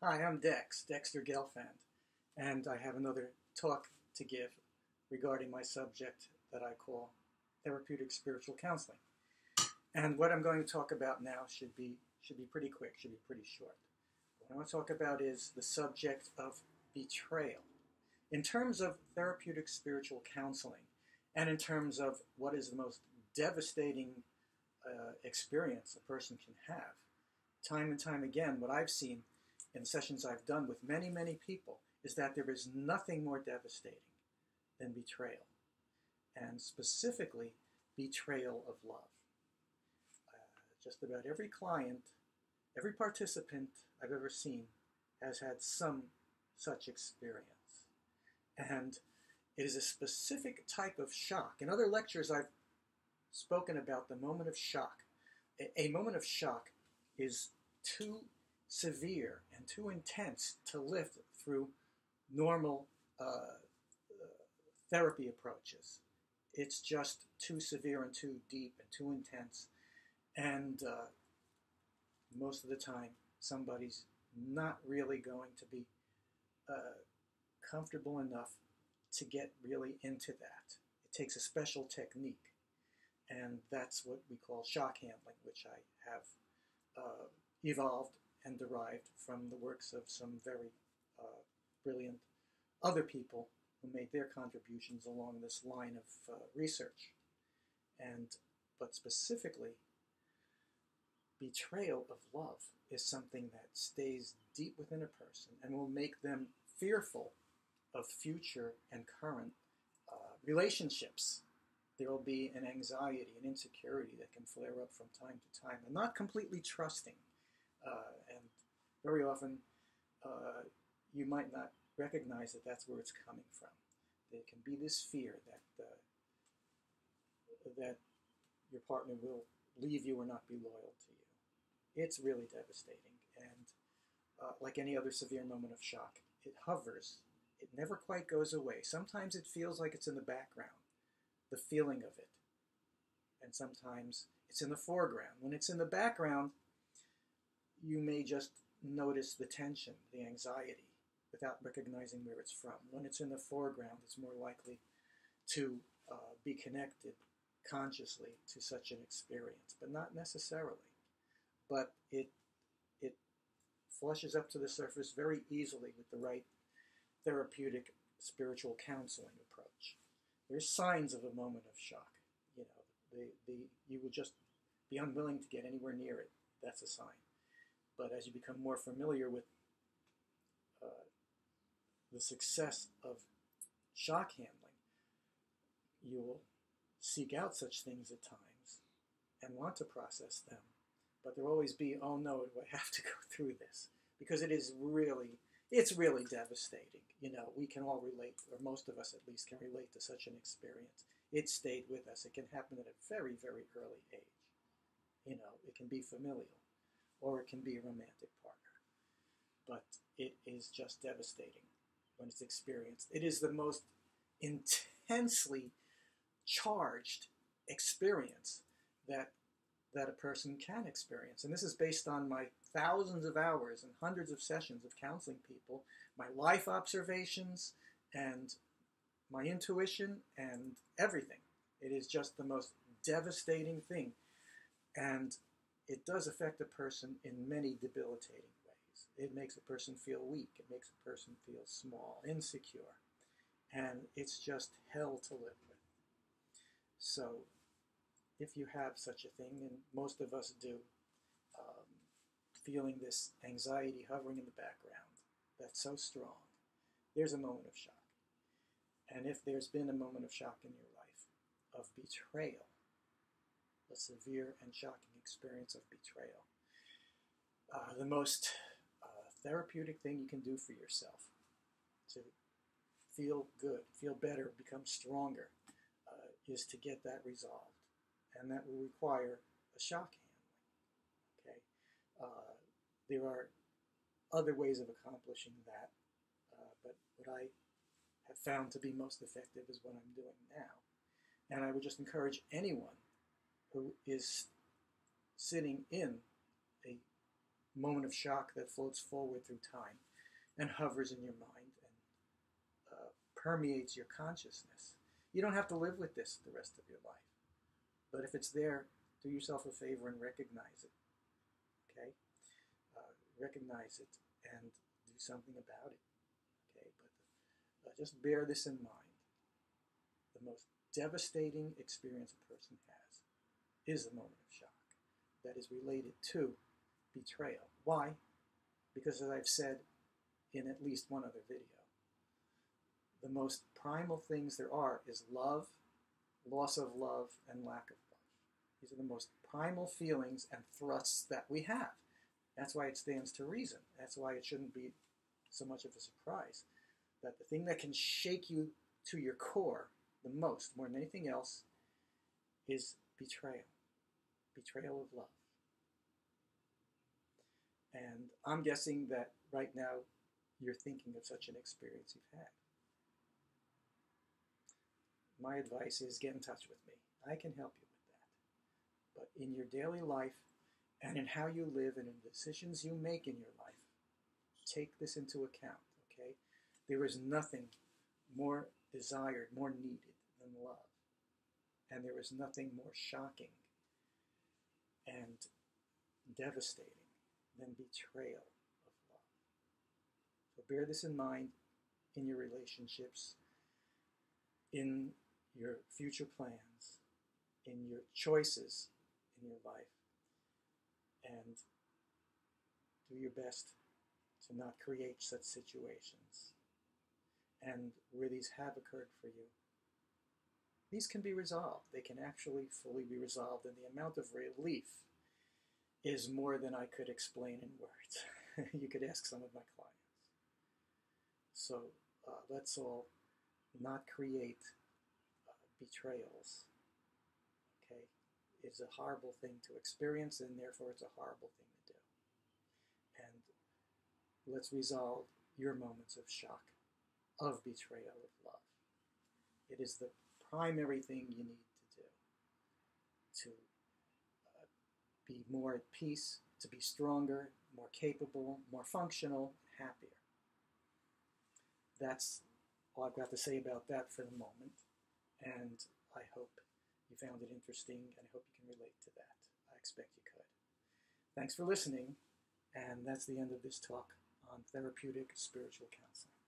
Hi, I'm Dexter Gelfand, and I have another talk to give regarding my subject that I call therapeutic spiritual counseling. And what I'm going to talk about now should be pretty quick, should be pretty short. What I want to talk about is the subject of betrayal. In terms of therapeutic spiritual counseling, and in terms of what is the most devastating experience a person can have, time and time again, what I've seen in sessions I've done with many, many people is that there is nothing more devastating than betrayal, and specifically betrayal of love. Just about every client, every participant I've ever seen has had some such experience. And it is a specific type of shock. In other lectures, I've spoken about the moment of shock. A moment of shock is too severe and too intense to lift through normal therapy approaches. It's just too severe and too deep and too intense. And most of the time, somebody's not really going to be comfortable enough to get really into that. It takes a special technique, and that's what we call shock handling, which I have evolved and derived from the works of some very brilliant other people who made their contributions along this line of research. But specifically, betrayal of love is something that stays deep within a person and will make them fearful of future and current relationships. There will be an anxiety, an insecurity that can flare up from time to time, and not completely trusting. And very often, you might not recognize that that's where it's coming from. There can be this fear that your partner will leave you or not be loyal to you. It's really devastating, and like any other severe moment of shock, it hovers. It never quite goes away. Sometimes it feels like it's in the background, the feeling of it, and sometimes it's in the foreground. When it's in the background, you may just notice the tension, the anxiety, without recognizing where it's from. When it's in the foreground, it's more likely to be connected consciously to such an experience, but not necessarily. But it flushes up to the surface very easily with the right therapeutic spiritual counseling approach. There's signs of a moment of shock. You know, you will just be unwilling to get anywhere near it. That's a sign. But as you become more familiar with the success of shock handling, you will seek out such things at times and want to process them. But there will always be, oh no, do I have to go through this? Because it's really devastating. You know, we can all relate, or most of us at least can relate to such an experience. It stayed with us. It can happen at a very, very early age. You know, it can be familial, or it can be a romantic partner. But it is just devastating when it's experienced. It is the most intensely charged experience that a person can experience. And this is based on my thousands of hours and hundreds of sessions of counseling people, my life observations, and my intuition, and everything. It is just the most devastating thing. And it does affect a person in many debilitating ways. It makes a person feel weak. It makes a person feel small, insecure. And it's just hell to live with. So if you have such a thing, and most of us do, feeling this anxiety hovering in the background that's so strong, there's a moment of shock. And if there's been a moment of shock in your life, of betrayal, a severe and shocking experience of betrayal, the most therapeutic thing you can do for yourself to feel good, feel better, become stronger, is to get that resolved. And that will require a shock handling. Okay, there are other ways of accomplishing that, but what I have found to be most effective is what I'm doing now. And I would just encourage anyone who is sitting in a moment of shock that floats forward through time and hovers in your mind and permeates your consciousness. You don't have to live with this the rest of your life. But if it's there, do yourself a favor and recognize it. Okay? Recognize it and do something about it. Okay? But just bear this in mind. The most devastating experience a person has is the moment of shock that is related to betrayal. Why? Because, as I've said in at least one other video, the most primal things there are is love, loss of love, and lack of love. These are the most primal feelings and thrusts that we have. That's why it stands to reason. That's why it shouldn't be so much of a surprise that the thing that can shake you to your core the most, more than anything else, is betrayal. Betrayal of love. And I'm guessing that right now you're thinking of such an experience you've had. My advice is get in touch with me. I can help you with that. But in your daily life and in how you live and in the decisions you make in your life, take this into account, okay? There is nothing more desired, more needed than love. And there is nothing more shocking and devastating than betrayal of love. So bear this in mind in your relationships, in your future plans, in your choices in your life, and do your best to not create such situations. And where these have occurred for you, these can be resolved. They can actually fully be resolved, and the amount of relief is more than I could explain in words. You could ask some of my clients. So let's all not create betrayals. Okay? It's a horrible thing to experience, and therefore it's a horrible thing to do. And let's resolve your moments of shock, of betrayal, of love. It is the primary thing you need to do to be more at peace, to be stronger, more capable, more functional, happier. That's all I've got to say about that for the moment. And I hope you found it interesting, and I hope you can relate to that. I expect you could. Thanks for listening, and that's the end of this talk on therapeutic spiritual counseling.